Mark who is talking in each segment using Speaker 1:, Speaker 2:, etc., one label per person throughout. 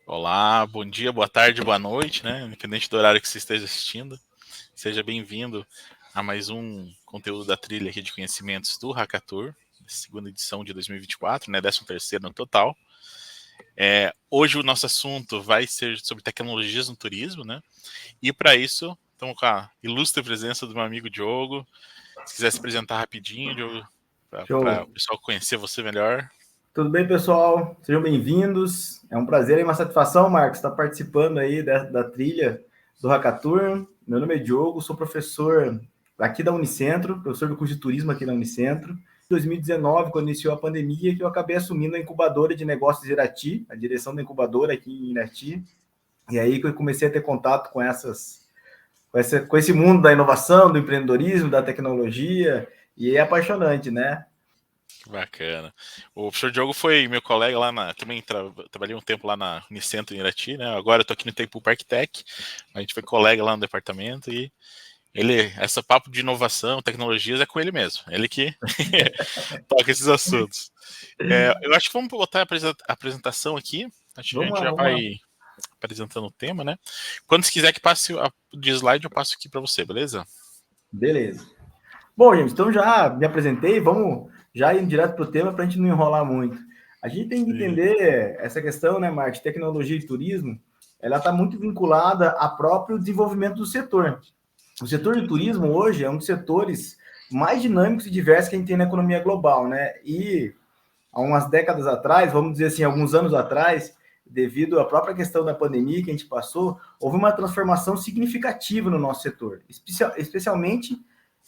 Speaker 1: Olá, bom dia, boa tarde, boa noite, né? Independente do horário que você esteja assistindo. Seja bem-vindo a mais um conteúdo da trilha aqui de conhecimentos do Hackathon, segunda edição de 2024, né? 13º no total. Hoje o nosso assunto vai ser sobre tecnologias no turismo, né? E para isso, estamos com a ilustre presença do meu amigo Diogo. Se quiser se apresentar rapidinho, Diogo, para
Speaker 2: Show.
Speaker 1: o pessoal conhecer você melhor.
Speaker 2: Tudo bem, pessoal? Sejam bem-vindos. É um prazer e uma satisfação, Marcos, estar participando aí da trilha do Hackathon. Meu nome é Diogo, sou professor aqui da Unicentro, professor do curso de turismo aqui da Unicentro. Em 2019, quando iniciou a pandemia, que eu acabei assumindo a incubadora de negócios de Irati, a direção da incubadora aqui em Irati. E aí que eu comecei a ter contato com esse mundo da inovação, do empreendedorismo, da tecnologia, e é apaixonante, né?
Speaker 1: Bacana. O professor Diogo foi meu colega lá também trabalhei um tempo lá na Unicentro em Irati, né? Agora eu tô aqui no Tempo Park Tech. A gente foi colega lá no departamento e essa papo de inovação, tecnologias é com ele mesmo. Ele que toca esses assuntos. Eu acho que vamos botar a apresentação aqui. Acho que a
Speaker 2: Vamos
Speaker 1: gente
Speaker 2: lá,
Speaker 1: já
Speaker 2: vamos lá.
Speaker 1: vai apresentando o tema, né? Quando se quiser que passe de slide, eu passo aqui para você, beleza?
Speaker 2: Beleza. Bom, gente, então já me apresentei, vamos já ir direto para o tema para a gente não enrolar muito. A gente tem que
Speaker 1: Sim.
Speaker 2: entender essa questão, né, Marte, tecnologia e turismo, ela está muito vinculada ao próprio desenvolvimento do setor. O setor de turismo hoje é um dos setores mais dinâmicos e diversos que a gente tem na economia global, né? E há umas décadas atrás, vamos dizer assim, alguns anos atrás, devido à própria questão da pandemia que a gente passou, houve uma transformação significativa no nosso setor, especialmente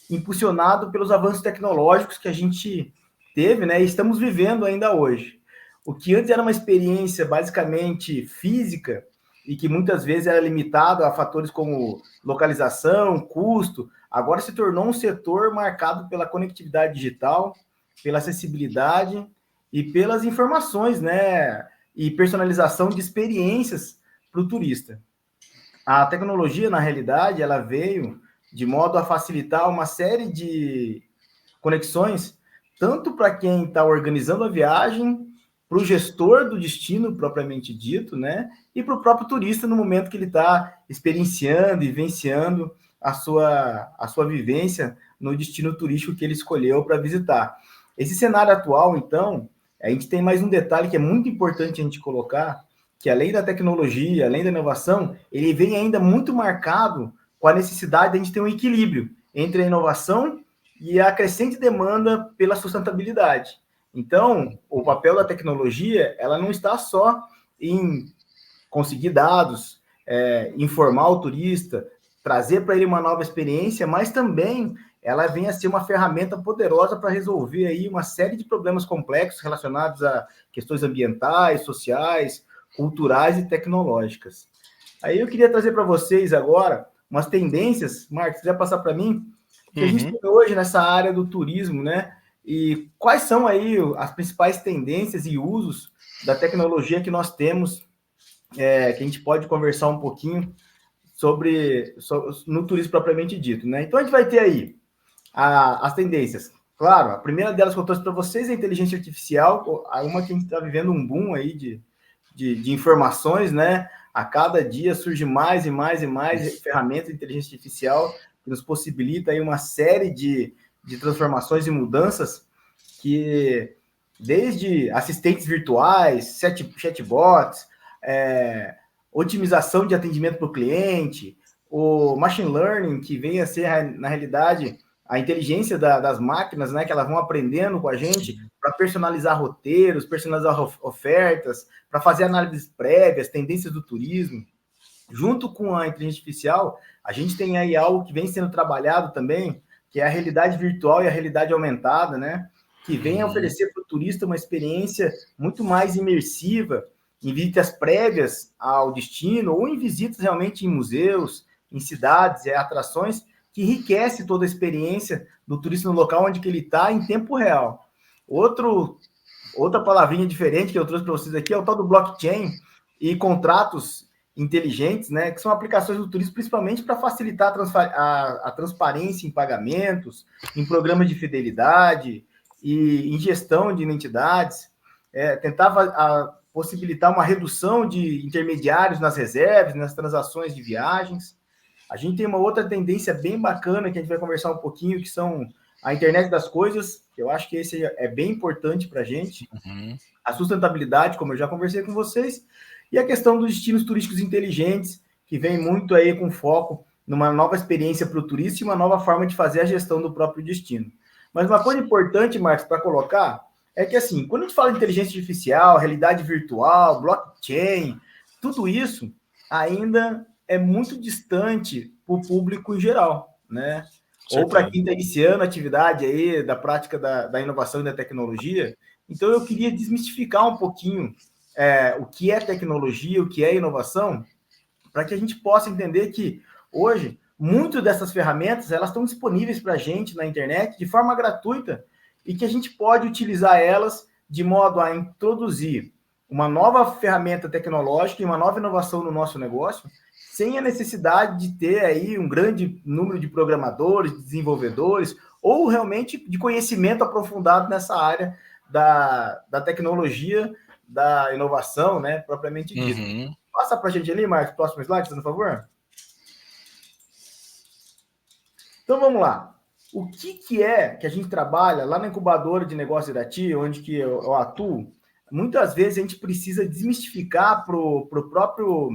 Speaker 2: impulsionado pelos avanços tecnológicos que a gente teve, né, e estamos vivendo ainda hoje. O que antes era uma experiência basicamente física e que muitas vezes era limitado a fatores como localização, custo, agora se tornou um setor marcado pela conectividade digital, pela acessibilidade e pelas informações, né, e personalização de experiências para o turista. A tecnologia, na realidade, ela veio de modo a facilitar uma série de conexões, tanto para quem está organizando a viagem, para o gestor do destino propriamente dito, né? E para o próprio turista no momento que ele está experienciando e vivenciando a sua vivência no destino turístico que ele escolheu para visitar. Esse cenário atual, então, a gente tem mais um detalhe que é muito importante a gente colocar, que além da tecnologia, além da inovação, ele vem ainda muito marcado com a necessidade de a gente ter um equilíbrio entre a inovação e a crescente demanda pela sustentabilidade. Então, o papel da tecnologia, ela não está só em conseguir dados, informar o turista, trazer para ele uma nova experiência, mas também ela vem a ser uma ferramenta poderosa para resolver aí uma série de problemas complexos relacionados a questões ambientais, sociais, culturais e tecnológicas. Aí eu queria trazer para vocês agora umas tendências, Marcos, quiser passar para mim, que a gente
Speaker 1: Uhum.
Speaker 2: tem hoje nessa área do turismo, né? E quais são aí as principais tendências e usos da tecnologia que nós temos, que a gente pode conversar um pouquinho sobre no turismo propriamente dito, né? Então a gente vai ter aí as tendências. Claro, a primeira delas que eu trouxe para vocês é a inteligência artificial, uma que a gente está vivendo um boom aí de informações, né? A cada dia surge mais e mais e mais ferramentas de inteligência artificial que nos possibilita aí uma série de transformações e mudanças que, desde assistentes virtuais, chatbots, otimização de atendimento para o cliente, o machine learning, que vem a ser, na realidade, a inteligência das máquinas, né, que elas vão aprendendo com a gente para personalizar roteiros, personalizar ofertas, para fazer análises prévias, tendências do turismo. Junto com a inteligência artificial, a gente tem aí algo que vem sendo trabalhado também, que é a realidade virtual e a realidade aumentada, né? Que vem a
Speaker 1: Uhum.
Speaker 2: oferecer para o turista uma experiência muito mais imersiva, em visitas prévias ao destino, ou em visitas realmente em museus, em cidades, atrações, que enriquece toda a experiência do turista no local onde que ele está em tempo real. Outra palavrinha diferente que eu trouxe para vocês aqui é o tal do blockchain e contratos inteligentes, né, que são aplicações do turismo principalmente para facilitar a transparência em pagamentos, em programas de fidelidade e em gestão de identidades, tentar possibilitar uma redução de intermediários nas reservas, nas transações de viagens. A gente tem uma outra tendência bem bacana que a gente vai conversar um pouquinho, que são a internet das coisas. Eu acho que esse é bem importante para a gente. A sustentabilidade, como eu já conversei com vocês, e a questão dos destinos turísticos inteligentes, que vem muito aí com foco numa nova experiência para o turista e uma nova forma de fazer a gestão do próprio destino. Mas uma coisa importante, Marcos, para colocar, é que assim, quando a gente fala de inteligência artificial, realidade virtual, blockchain, tudo isso ainda é muito distante para o público em geral, né? Ou para quem está iniciando a atividade aí da prática da inovação e da tecnologia. Então, eu queria desmistificar um pouquinho o que é tecnologia, o que é inovação, para que a gente possa entender que, hoje, muitas dessas ferramentas elas estão disponíveis para a gente na internet de forma gratuita e que a gente pode utilizar elas de modo a introduzir uma nova ferramenta tecnológica e uma nova inovação no nosso negócio, sem a necessidade de ter aí um grande número de programadores, desenvolvedores, ou realmente de conhecimento aprofundado nessa área da tecnologia, da inovação, né, propriamente dita. Passa para a gente ali, Marcos, próximo slide, por favor. Então, vamos lá. O que é que a gente trabalha lá na incubadora de negócio da TIA, onde que eu atuo? Muitas vezes a gente precisa desmistificar para o próprio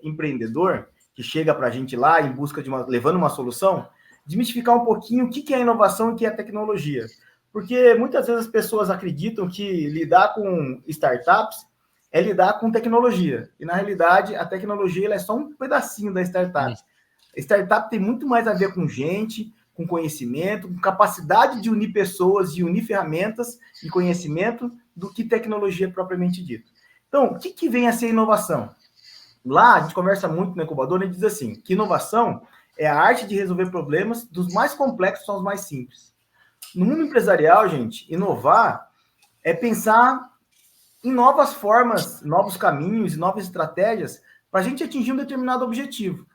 Speaker 2: empreendedor que chega para a gente lá em busca de levando uma solução, desmistificar um pouquinho o que é inovação e o que é tecnologia. Porque muitas vezes as pessoas acreditam que lidar com startups é lidar com tecnologia. E, na realidade, a tecnologia ela é só um pedacinho da startup. A startup tem muito mais a ver com gente, com conhecimento, com capacidade de unir pessoas, de unir ferramentas e conhecimento do que tecnologia propriamente dita. Então, o que vem a ser inovação? Lá, a gente conversa muito no incubador e diz assim, que inovação é a arte de resolver problemas dos mais complexos aos mais simples. No mundo empresarial, gente, inovar é pensar em novas formas, novos caminhos, novas estratégias para a gente atingir um determinado objetivo.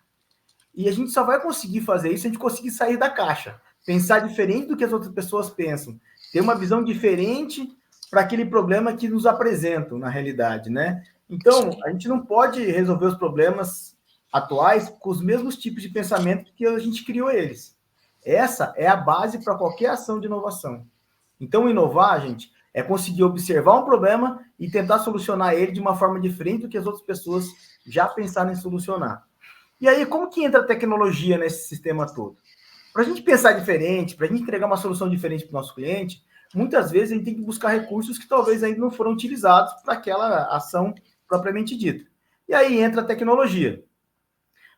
Speaker 2: E a gente só vai conseguir fazer isso se a gente conseguir sair da caixa, pensar diferente do que as outras pessoas pensam, ter uma visão diferente para aquele problema que nos apresentam na realidade, né? Então, a gente não pode resolver os problemas atuais com os mesmos tipos de pensamento que a gente criou eles. Essa é a base para qualquer ação de inovação. Então, inovar, gente, é conseguir observar um problema e tentar solucionar ele de uma forma diferente do que as outras pessoas já pensaram em solucionar. E aí, como que entra a tecnologia nesse sistema todo? Para a gente pensar diferente, para a gente entregar uma solução diferente para o nosso cliente, muitas vezes a gente tem que buscar recursos que talvez ainda não foram utilizados para aquela ação propriamente dita. E aí entra a tecnologia.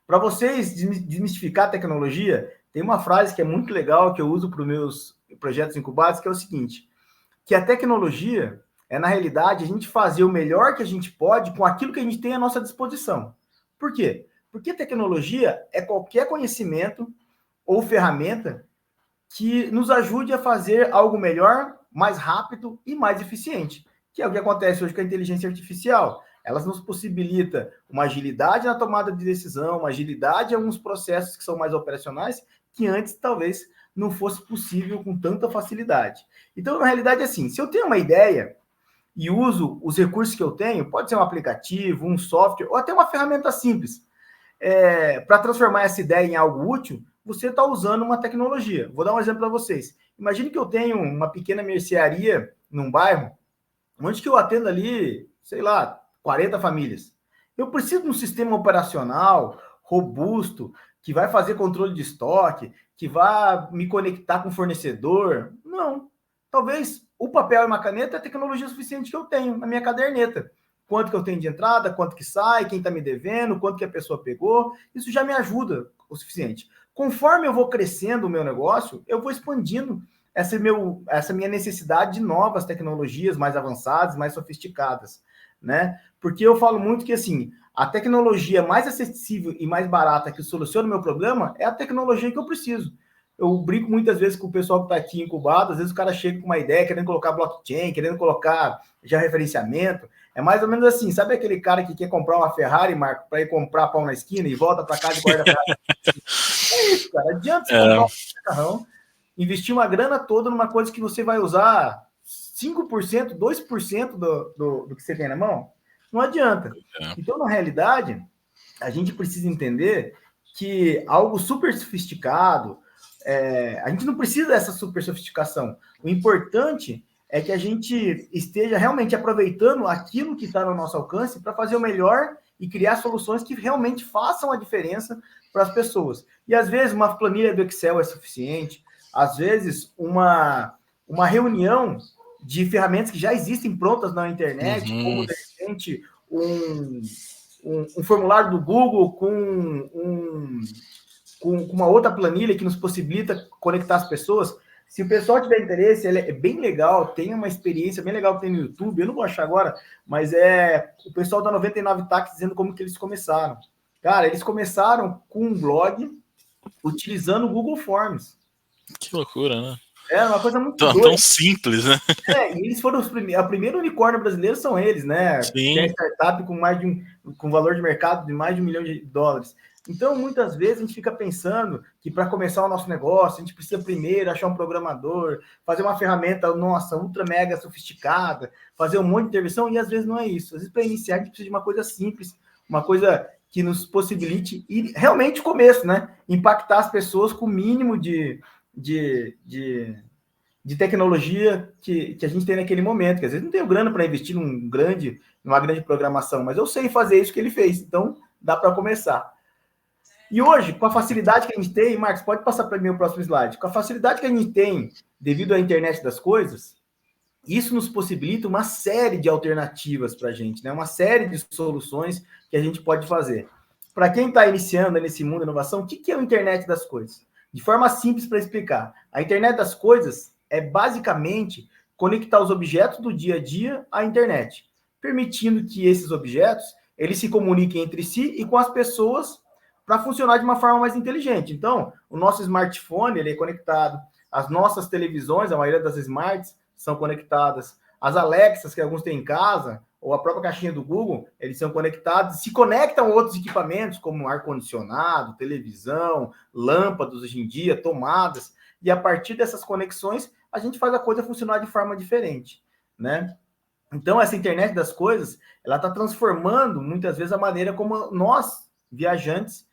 Speaker 2: Para vocês desmistificar a tecnologia, tem uma frase que é muito legal, que eu uso para os meus projetos incubados, que é o seguinte, que a tecnologia é, na realidade, a gente fazer o melhor que a gente pode com aquilo que a gente tem à nossa disposição. Por quê? Porque tecnologia é qualquer conhecimento ou ferramenta que nos ajude a fazer algo melhor, mais rápido e mais eficiente, que é o que acontece hoje com a inteligência artificial. Elas nos possibilita uma agilidade na tomada de decisão, uma agilidade em alguns processos que são mais operacionais, que antes talvez não fosse possível com tanta facilidade. Então, na realidade, é assim, se eu tenho uma ideia e uso os recursos que eu tenho, pode ser um aplicativo, um software, ou até uma ferramenta simples, para transformar essa ideia em algo útil, você está usando uma tecnologia. Vou dar um exemplo para vocês. Imagine que eu tenho uma pequena mercearia num bairro, onde que eu atendo ali, sei lá, 40 famílias. Eu preciso de um sistema operacional robusto, que vai fazer controle de estoque, que vai me conectar com o fornecedor. Não. Talvez o papel e uma caneta é a tecnologia suficiente que eu tenho na minha caderneta. Quanto que eu tenho de entrada, quanto que sai, quem está me devendo, quanto que a pessoa pegou. Isso já me ajuda o suficiente. Conforme eu vou crescendo o meu negócio, eu vou expandindo essa minha necessidade de novas tecnologias mais avançadas, mais sofisticadas, né? Porque eu falo muito que, assim, a tecnologia mais acessível e mais barata que soluciona o meu problema é a tecnologia que eu preciso. Eu brinco muitas vezes com o pessoal que está aqui incubado, às vezes o cara chega com uma ideia, querendo colocar blockchain, querendo colocar já referenciamento. É mais ou menos assim, sabe aquele cara que quer comprar uma Ferrari, Marco, para ir comprar pão na esquina e volta para casa e guarda a Ferrari? É isso, cara. Adianta você comprar um carrão, investir uma grana toda numa coisa que você vai usar 5%, 2% do que você tem na mão? Não adianta. Então, na realidade, a gente precisa entender que algo super sofisticado, a gente não precisa dessa super sofisticação. O importante é que a gente esteja realmente aproveitando aquilo que está no nosso alcance para fazer o melhor e criar soluções que realmente façam a diferença para as pessoas. E às vezes uma planilha do Excel é suficiente, às vezes uma reunião de ferramentas que já existem prontas na internet, como de repente um formulário do Google com uma outra planilha que nos possibilita conectar as pessoas. Se o pessoal tiver interesse, ele é bem legal, tem uma experiência bem legal que tem no YouTube, eu não vou achar agora, mas é o pessoal da 99 Táxi dizendo como que eles começaram. Cara, eles começaram com um blog utilizando o Google Forms.
Speaker 1: Que loucura, né?
Speaker 2: É uma coisa muito
Speaker 1: doida. Tão simples, né?
Speaker 2: E eles foram a primeiro unicórnio brasileiro são eles, né?
Speaker 1: Sim.
Speaker 2: Tem a startup com valor de mercado de mais de $1 milhão. Então, muitas vezes, a gente fica pensando que para começar o nosso negócio, a gente precisa primeiro achar um programador, fazer uma ferramenta, nossa, ultra mega sofisticada, fazer um monte de intervenção, e às vezes não é isso. Às vezes, para iniciar, a gente precisa de uma coisa simples, uma coisa que nos possibilite ir realmente começo, né? Impactar as pessoas com o mínimo de tecnologia que a gente tem naquele momento, que às vezes não tenho grana para investir numa grande programação, mas eu sei fazer isso que ele fez, então dá para começar. E hoje, com a facilidade que a gente tem, Marcos, pode passar para mim o próximo slide, com a facilidade que a gente tem devido à internet das coisas, isso nos possibilita uma série de alternativas para a gente, né? Uma série de soluções que a gente pode fazer. Para quem está iniciando nesse mundo da inovação, o que é a internet das coisas? De forma simples para explicar, a internet das coisas é basicamente conectar os objetos do dia a dia à internet, permitindo que esses objetos eles se comuniquem entre si e com as pessoas para funcionar de uma forma mais inteligente. Então, o nosso smartphone ele é conectado, as nossas televisões, a maioria das smarts, são conectadas, as Alexas que alguns têm em casa, ou a própria caixinha do Google, eles são conectados, se conectam a outros equipamentos, como ar-condicionado, televisão, lâmpadas hoje em dia, tomadas, e a partir dessas conexões, a gente faz a coisa funcionar de forma diferente, né? Então, essa internet das coisas, ela está transformando, muitas vezes, a maneira como nós, viajantes,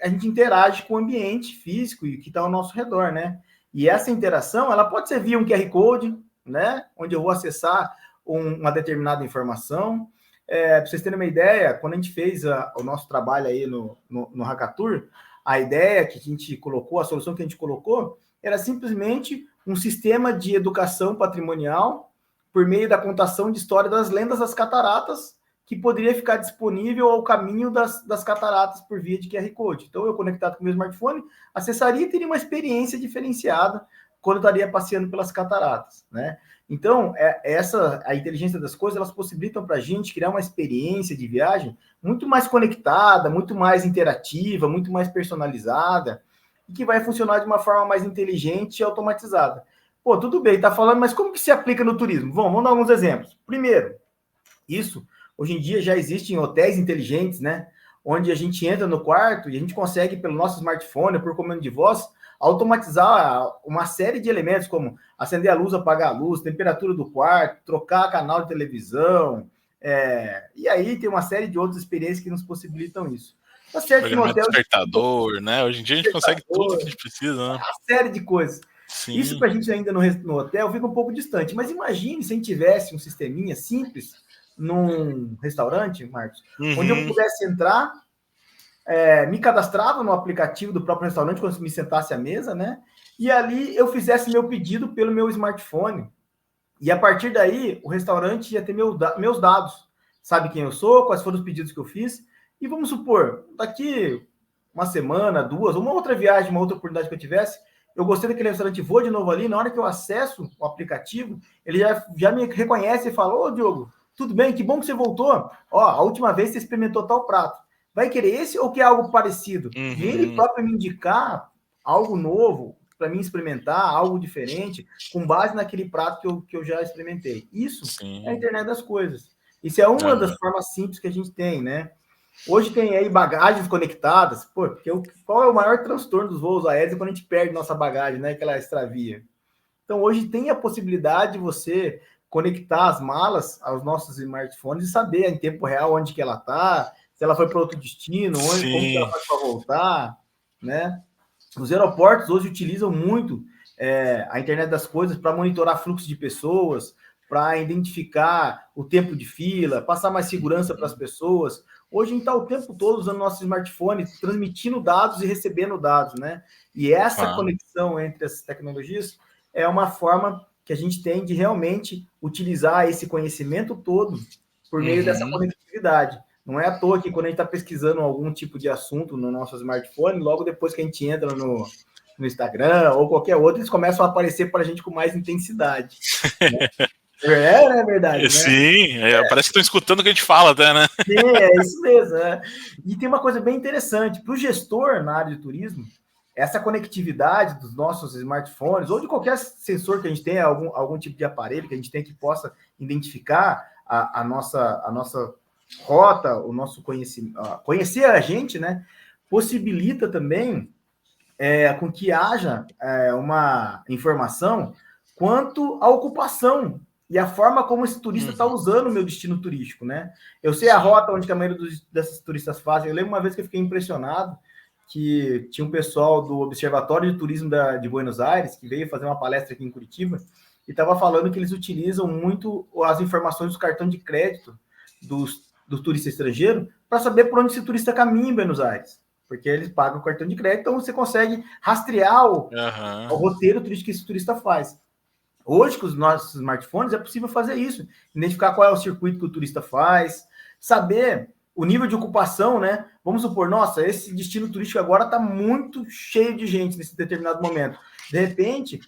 Speaker 2: a gente interage com o ambiente físico e que está ao nosso redor, né? E essa interação, ela pode ser via um QR Code, né? Onde eu vou acessar uma determinada informação. Para vocês terem uma ideia, quando a gente fez o nosso trabalho aí no Hackathon, a ideia que a gente colocou, a solução que a gente colocou, era simplesmente um sistema de educação patrimonial por meio da contação de história das lendas das cataratas, que poderia ficar disponível ao caminho das cataratas por via de QR Code. Então, eu conectado com o meu smartphone, acessaria e teria uma experiência diferenciada quando eu estaria passeando pelas cataratas, né? Então, a inteligência das coisas, elas possibilitam para a gente criar uma experiência de viagem muito mais conectada, muito mais interativa, muito mais personalizada, e que vai funcionar de uma forma mais inteligente e automatizada. Pô, tudo bem, tá falando, mas como que se aplica no turismo? Vamos dar alguns exemplos. Primeiro, hoje em dia já existem hotéis inteligentes, né? Onde a gente entra no quarto e a gente consegue, pelo nosso smartphone, por comando de voz, automatizar uma série de elementos, como acender a luz, apagar a luz, temperatura do quarto, trocar canal de televisão, e aí tem uma série de outras experiências que nos possibilitam isso.
Speaker 1: Tá certo, no hotel, despertador, né? Hoje em dia a gente consegue tudo que a gente precisa, né?
Speaker 2: Uma série de coisas. Sim. Isso para a gente ainda no hotel fica um pouco distante, mas imagine se a gente tivesse um sisteminha simples num restaurante, Marcos, onde eu pudesse entrar, me cadastrava no aplicativo do próprio restaurante quando me sentasse à mesa, né? E ali eu fizesse meu pedido pelo meu smartphone. E a partir daí, o restaurante ia ter meus dados. Sabe quem eu sou, quais foram os pedidos que eu fiz. E vamos supor, daqui uma semana, duas, uma outra viagem, uma outra oportunidade que eu tivesse, eu gostei daquele restaurante, vou de novo ali, na hora que eu acesso o aplicativo, ele já me reconhece e fala, ô Diogo, tudo bem, que bom que você voltou. Ó, a última vez você experimentou tal prato. Vai querer esse ou quer algo parecido? Uhum. E ele próprio me indicar algo novo para mim experimentar, algo diferente, com base naquele prato que eu já experimentei. Isso é a internet das coisas. Isso é uma das formas simples que a gente tem, né? Hoje tem aí bagagens conectadas, porque qual é o maior transtorno dos voos aéreos quando a gente perde nossa bagagem, né? Que ela extravia. Então, hoje tem a possibilidade de você conectar as malas aos nossos smartphones e saber em tempo real onde que ela está, se ela foi para outro destino, onde, como que ela faz para voltar, né? Os aeroportos hoje utilizam muito a internet das coisas para monitorar fluxo de pessoas, para identificar o tempo de fila, passar mais segurança para as pessoas. Hoje a gente está o tempo todo usando nosso smartphone, transmitindo dados e recebendo dados, né? E essa conexão entre essas tecnologias é uma forma que a gente tem de realmente utilizar esse conhecimento todo por meio dessa conectividade. Não é à toa que quando a gente está pesquisando algum tipo de assunto no nosso smartphone, logo depois que a gente entra no Instagram ou qualquer outro, eles começam a aparecer para a gente com mais intensidade. Né? É verdade, né?
Speaker 1: Sim, parece que estão escutando o que a gente fala até, né?
Speaker 2: Sim, é isso mesmo. Né? E tem uma coisa bem interessante, para o gestor na área de turismo, essa conectividade dos nossos smartphones, ou de qualquer sensor que a gente tenha, algum tipo de aparelho que a gente tem que possa identificar a nossa rota, o nosso conhecimento, conhecer a gente, né? Possibilita também com que haja uma informação quanto à ocupação e a forma como esse turista está usando o meu destino turístico, né? Eu sei a rota onde a maioria desses turistas fazem. Eu lembro uma vez que eu fiquei impressionado que tinha um pessoal do Observatório de Turismo de Buenos Aires que veio fazer uma palestra aqui em Curitiba e estava falando que eles utilizam muito as informações do cartão de crédito do turista estrangeiro para saber por onde esse turista caminha em Buenos Aires. Porque eles pagam o cartão de crédito, então você consegue rastrear o roteiro turístico que esse turista faz. Hoje, com os nossos smartphones, é possível fazer isso. Identificar qual é o circuito que o turista faz, saber o nível de ocupação, né? Vamos supor, nossa, esse destino turístico agora está muito cheio de gente nesse determinado momento. De repente,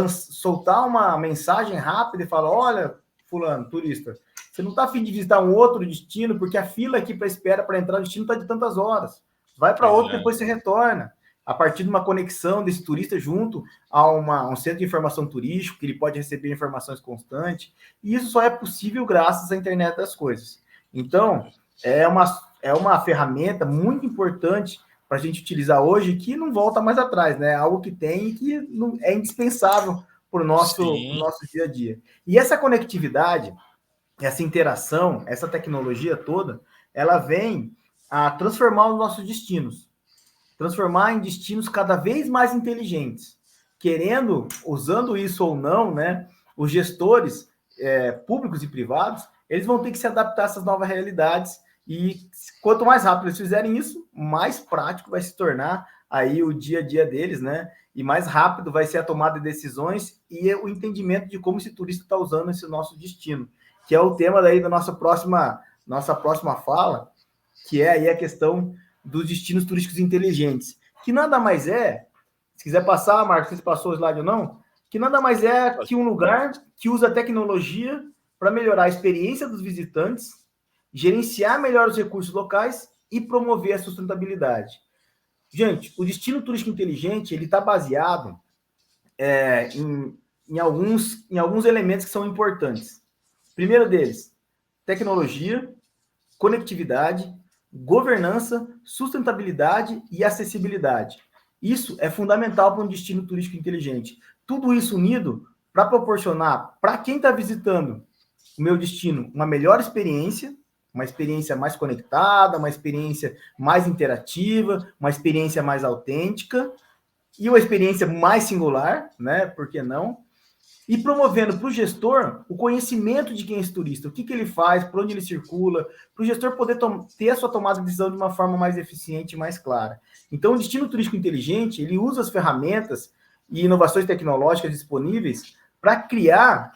Speaker 2: soltar uma mensagem rápida e falar, olha, fulano, turista, você não está a fim de visitar um outro destino, porque a fila aqui para espera para entrar no destino está de tantas horas. Vai para outro, depois você retorna. A partir de uma conexão desse turista junto a um centro de informação turístico, que ele pode receber informações constantes. E isso só é possível graças à internet das coisas. Então, é uma ferramenta muito importante para a gente utilizar hoje, que não volta mais atrás, né? Algo que tem e que é indispensável para o nosso dia a dia. E essa conectividade, essa interação, essa tecnologia toda, ela vem a transformar os nossos destinos, transformar em destinos cada vez mais inteligentes, usando isso ou não, né, os gestores públicos e privados, eles vão ter que se adaptar a essas novas realidades e quanto mais rápido eles fizerem isso, mais prático vai se tornar aí o dia a dia deles, né, e mais rápido vai ser a tomada de decisões e o entendimento de como esse turista está usando esse nosso destino, que é o tema daí da nossa próxima fala, que é aí a questão dos destinos turísticos inteligentes, que nada mais se quiser passar, Marcos, se passou o slide ou não, que nada mais é que um lugar que usa tecnologia para melhorar a experiência dos visitantes, gerenciar melhor os recursos locais e promover a sustentabilidade. Gente, o destino turístico inteligente, ele está baseado em alguns elementos que são importantes. Primeiro deles, tecnologia, conectividade, governança, sustentabilidade e acessibilidade. Isso é fundamental para um destino turístico inteligente. Tudo isso unido para proporcionar para quem está visitando o meu destino uma melhor experiência, uma experiência mais conectada, uma experiência mais interativa, uma experiência mais autêntica e uma experiência mais singular, né? Por que não? E promovendo para o gestor o conhecimento de quem é esse turista, o que ele faz, por onde ele circula, para o gestor poder ter a sua tomada de decisão de uma forma mais eficiente e mais clara. Então, o destino turístico inteligente, ele usa as ferramentas e inovações tecnológicas disponíveis para criar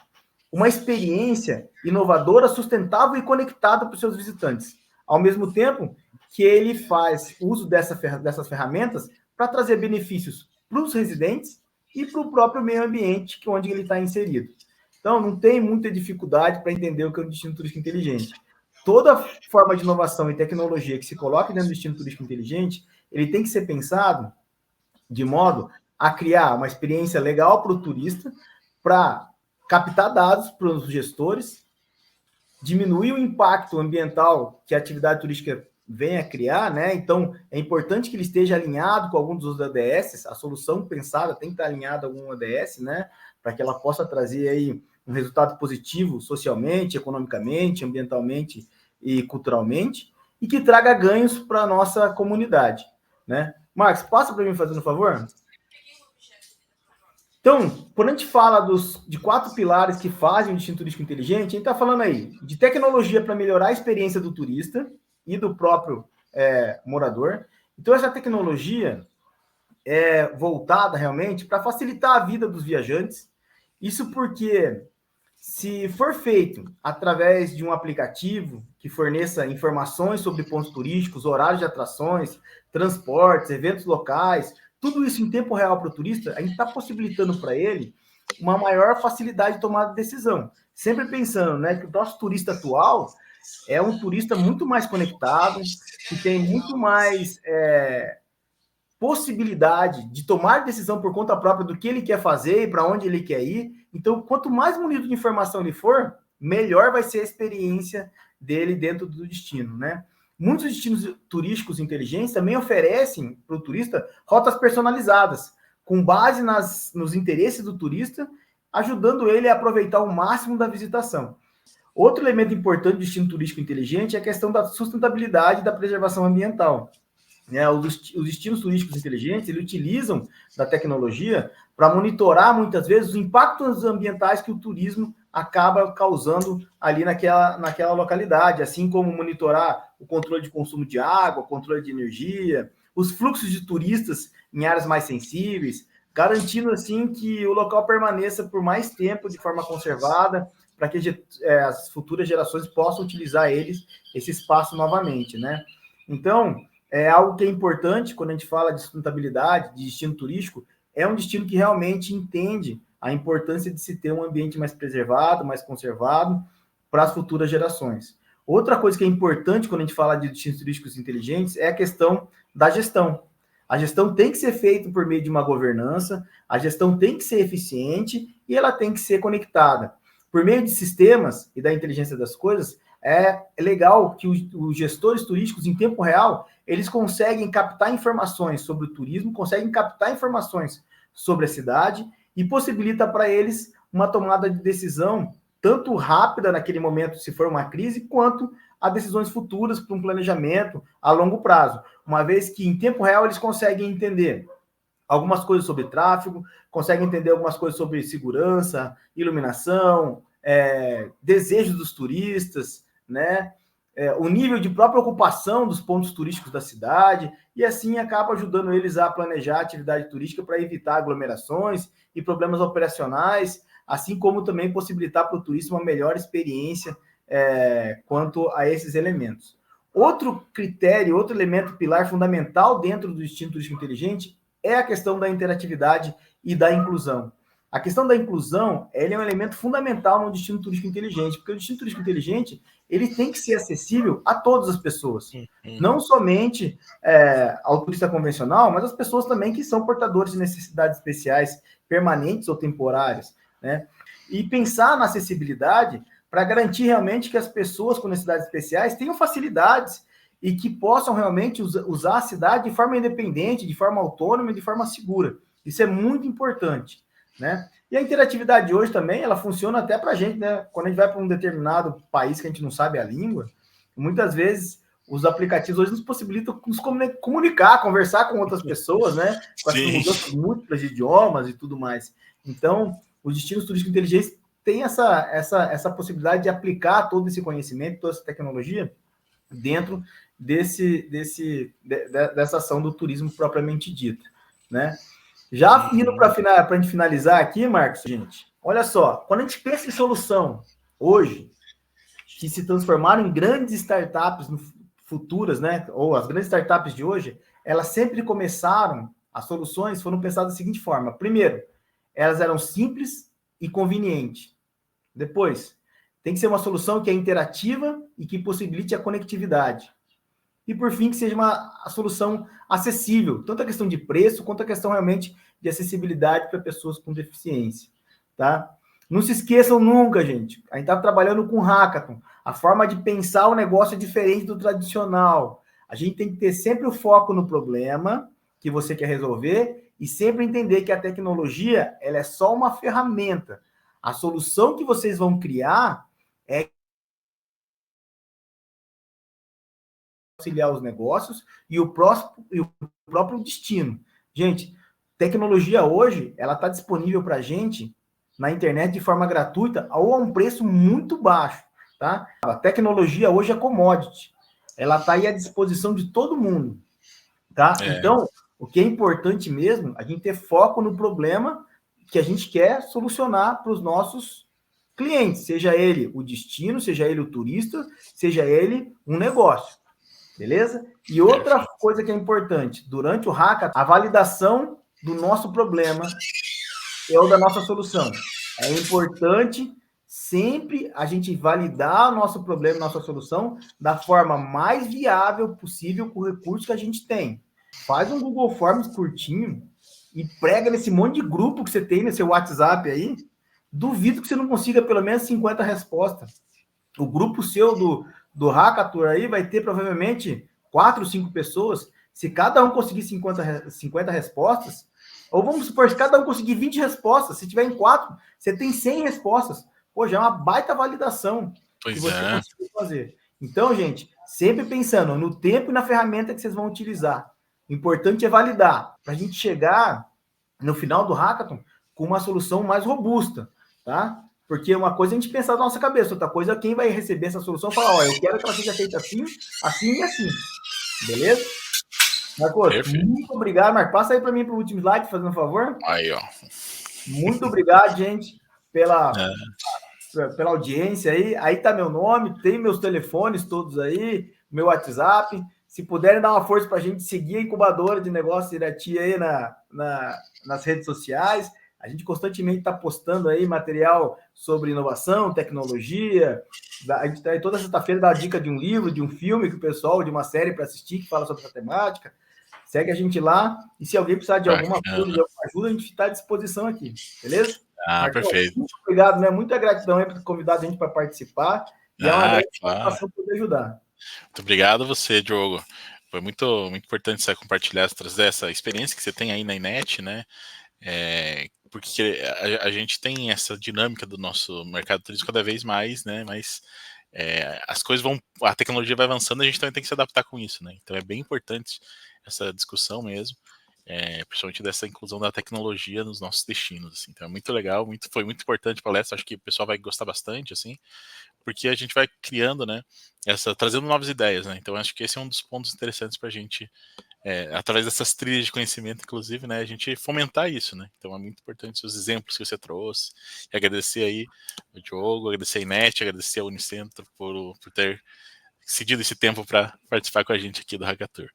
Speaker 2: uma experiência inovadora, sustentável e conectada para os seus visitantes. Ao mesmo tempo que ele faz uso dessas ferramentas para trazer benefícios para os residentes e para o próprio meio ambiente onde ele está inserido. Então, não tem muita dificuldade para entender o que é um destino turístico inteligente. Toda forma de inovação e tecnologia que se coloque dentro do destino turístico inteligente, ele tem que ser pensado de modo a criar uma experiência legal para o turista, para captar dados para os gestores, diminuir o impacto ambiental que a atividade turística venha criar, né? Então, é importante que ele esteja alinhado com algum dos ODS, a solução pensada tem que estar alinhada a algum ODS, né? Para que ela possa trazer aí um resultado positivo socialmente, economicamente, ambientalmente e culturalmente, e que traga ganhos para a nossa comunidade, né? Marcos, passa para mim fazendo um favor. Então, quando a gente fala de 4 pilares que fazem o destino turístico inteligente, a gente está falando aí de tecnologia para melhorar a experiência do turista e do próprio morador. Então, essa tecnologia é voltada realmente para facilitar a vida dos viajantes. Isso porque, se for feito através de um aplicativo que forneça informações sobre pontos turísticos, horários de atrações, transportes, eventos locais, tudo isso em tempo real para o turista, a gente está possibilitando para ele uma maior facilidade de tomada de decisão. Sempre pensando, né, que o nosso turista atual é um turista muito mais conectado, que tem muito mais possibilidade de tomar decisão por conta própria do que ele quer fazer e para onde ele quer ir. Então, quanto mais munido de informação ele for, melhor vai ser a experiência dele dentro do destino, né? Muitos destinos turísticos inteligentes também oferecem para o turista rotas personalizadas, com base nos interesses do turista, ajudando ele a aproveitar o máximo da visitação. Outro elemento importante do destino turístico inteligente é a questão da sustentabilidade e da preservação ambiental. Os destinos turísticos inteligentes, eles utilizam da tecnologia para monitorar, muitas vezes, os impactos ambientais que o turismo acaba causando ali naquela localidade, assim como monitorar o controle de consumo de água, controle de energia, os fluxos de turistas em áreas mais sensíveis, garantindo, assim, que o local permaneça por mais tempo de forma conservada, para que as futuras gerações possam utilizar esse espaço novamente, né? Então, é algo que é importante quando a gente fala de sustentabilidade, de destino turístico, é um destino que realmente entende a importância de se ter um ambiente mais preservado, mais conservado para as futuras gerações. Outra coisa que é importante quando a gente fala de destinos turísticos inteligentes é a questão da gestão. A gestão tem que ser feita por meio de uma governança, a gestão tem que ser eficiente e ela tem que ser conectada. Por meio de sistemas e da inteligência das coisas, é legal que os gestores turísticos, em tempo real, eles conseguem captar informações sobre o turismo, conseguem captar informações sobre a cidade e possibilita para eles uma tomada de decisão tanto rápida naquele momento, se for uma crise, quanto a decisões futuras para um planejamento a longo prazo. Uma vez que, em tempo real, eles conseguem entender algumas coisas sobre tráfego, conseguem entender algumas coisas sobre segurança, iluminação, desejos dos turistas, né? O nível de própria ocupação dos pontos turísticos da cidade, e assim acaba ajudando eles a planejar a atividade turística para evitar aglomerações e problemas operacionais, assim como também possibilitar para o turista uma melhor experiência quanto a esses elementos. Outro critério, outro elemento pilar fundamental dentro do destino turístico inteligente é a questão da interatividade e da inclusão. A questão da inclusão, ele é um elemento fundamental no destino turístico inteligente, porque o destino turístico inteligente, ele tem que ser acessível a todas as pessoas, não somente ao turista convencional, mas às pessoas também que são portadores de necessidades especiais, permanentes ou temporárias, né? E pensar na acessibilidade para garantir realmente que as pessoas com necessidades especiais tenham facilidades e que possam realmente usar a cidade de forma independente, de forma autônoma e de forma segura. Isso é muito importante, né? E a interatividade hoje também, ela funciona até para a gente, né? Quando a gente vai para um determinado país que a gente não sabe a língua, muitas vezes os aplicativos hoje nos possibilitam nos comunicar, conversar com outras pessoas, né? Com as mudanças múltiplas de idiomas e tudo mais. Então, os destinos turísticos inteligentes têm essa possibilidade de aplicar todo esse conhecimento, toda essa tecnologia dentro dessa ação do turismo propriamente dita, né? Já indo para a gente finalizar aqui, Marcos, gente, olha só, quando a gente pensa em solução hoje, que se transformaram em grandes startups futuras, né? Ou as grandes startups de hoje, elas sempre começaram, as soluções foram pensadas da seguinte forma: primeiro, elas eram simples e convenientes. Depois, tem que ser uma solução que é interativa e que possibilite a conectividade. E, por fim, que seja a solução acessível, tanto a questão de preço, quanto a questão realmente de acessibilidade para pessoas com deficiência, tá? Não se esqueçam nunca, gente, a gente está trabalhando com Hackathon. A forma de pensar o negócio é diferente do tradicional. A gente tem que ter sempre o foco no problema que você quer resolver e sempre entender que a tecnologia, ela é só uma ferramenta. A solução que vocês vão criar é auxiliar os negócios e o próprio destino. Gente, tecnologia hoje, ela está disponível para a gente na internet de forma gratuita ou a um preço muito baixo, tá? A tecnologia hoje é commodity. Ela está aí à disposição de todo mundo, tá? Então, o que é importante mesmo, a gente ter foco no problema que a gente quer solucionar para os nossos clientes, seja ele o destino, seja ele o turista, seja ele um negócio. Beleza? E outra coisa que é importante, durante o hackathon, a validação do nosso problema é o da nossa solução. É importante sempre a gente validar o nosso problema, nossa solução, da forma mais viável possível com o recurso que a gente tem. Faz um Google Forms curtinho e prega nesse monte de grupo que você tem nesse WhatsApp aí. Duvido que você não consiga pelo menos 50 respostas. O grupo seu do Hackathon aí vai ter provavelmente 4, 5 pessoas. Se cada um conseguir 50 respostas, ou vamos supor, se cada um conseguir 20 respostas, se tiver em 4, você tem 100 respostas. Pô, já é uma baita validação que você conseguiu fazer. Então, gente, sempre pensando no tempo e na ferramenta que vocês vão utilizar. O importante é validar, para a gente chegar no final do Hackathon com uma solução mais robusta, tá? Porque uma coisa é a gente pensar na nossa cabeça, outra coisa é quem vai receber essa solução falar, ó, eu quero que ela seja feita assim, assim e assim. Beleza? Marcos, muito obrigado, Marcos. Passa aí para mim para o último slide, fazendo um favor.
Speaker 1: Aí, ó.
Speaker 2: Muito obrigado, gente, pela audiência aí. Aí tá meu nome, tem meus telefones todos aí, meu WhatsApp. Se puderem dar uma força para a gente seguir a incubadora de negócios Irati aí nas redes sociais. A gente constantemente está postando aí material sobre inovação, tecnologia. A gente está aí toda sexta-feira dá dica de um livro, de um filme que o pessoal, de uma série para assistir que fala sobre essa temática. Segue a gente lá. E se alguém precisar de alguma coisa, de alguma ajuda, a gente está à disposição aqui. Beleza? Marcos,
Speaker 1: Perfeito.
Speaker 2: Muito obrigado, né? Muita gratidão aí por ter convidado a gente para participar. E é uma grande satisfação poder ajudar.
Speaker 1: Muito obrigado a você, Diogo. Foi muito importante você compartilhar, trazer essa experiência que você tem aí na Inet, né? Porque a gente tem essa dinâmica do nosso mercado turístico cada vez mais, né? Mas as coisas a tecnologia vai avançando, a gente também tem que se adaptar com isso, né? Então é bem importante essa discussão mesmo, principalmente dessa inclusão da tecnologia nos nossos destinos, assim. Então é muito legal, foi muito importante a palestra, acho que o pessoal vai gostar bastante, assim, porque a gente vai criando, né? Trazendo novas ideias, né? Então acho que esse é um dos pontos interessantes para a gente. Através dessas trilhas de conhecimento, inclusive, né, a gente fomentar isso, né? Então é muito importante os exemplos que você trouxe. E agradecer aí o Diogo, agradecer a Inet, agradecer a Unicentro por ter cedido esse tempo para participar com a gente aqui do Hackathon.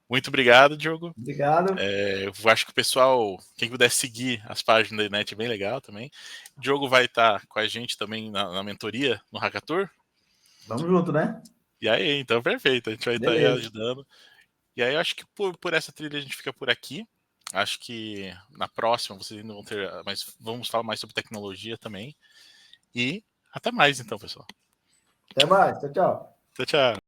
Speaker 1: Muito obrigado, Diogo.
Speaker 2: Obrigado.
Speaker 1: Eu acho que o pessoal, quem puder seguir as páginas da Inet é bem legal também. O Diogo vai estar com a gente também na mentoria no Hackathon.
Speaker 2: Vamos junto, né?
Speaker 1: E aí, então perfeito, a gente vai estar aí ajudando. E aí eu acho que por essa trilha a gente fica por aqui. Acho que na próxima vocês ainda vão ter, mas vamos falar mais sobre tecnologia também. E até mais então, pessoal.
Speaker 2: Até mais. Tchau, tchau.
Speaker 1: Tchau, tchau.